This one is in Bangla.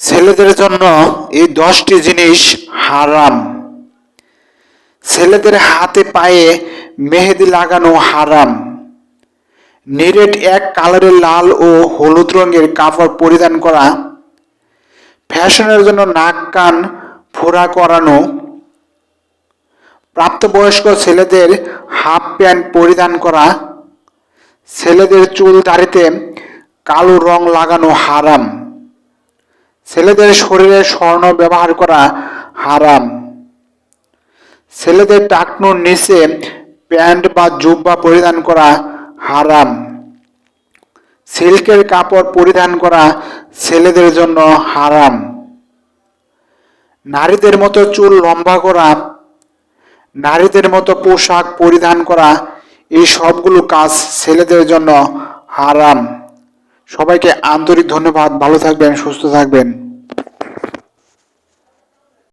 ছেলেদের জন্য এই 10টি জিনিস হারাম। ছেলেদের হাতে পায়ে মেহেদি লাগানো হারাম। নিরেট এক কালারের লাল ও হলুদ রঙের কাপড় পরিধান করা, ফ্যাশনের জন্য নাক কান ফোড়া করানো, প্রাপ্তবয়স্ক ছেলেদের হাফ প্যান্ট পরিধান করা, ছেলেদের চুল দাড়িতে কালো রং লাগানো হারাম, ছেলেদের শরীরে স্বর্ণ ব্যবহার করা হারাম, ছেলেদের টাকনুর নিচে প্যান্ট বা জুব্বা পরিধান করা হারাম, সিল্কের কাপড় পরিধান করা ছেলেদের জন্য হারাম, নারীদের মতো চুল লম্বা করা, নারীদের মতো পোশাক পরিধান করা, এই সবগুলো কাজ ছেলেদের জন্য হারাম। সবাইকে আন্তরিক ধন্যবাদ। ভালো থাকবেন, সুস্থ থাকবেন।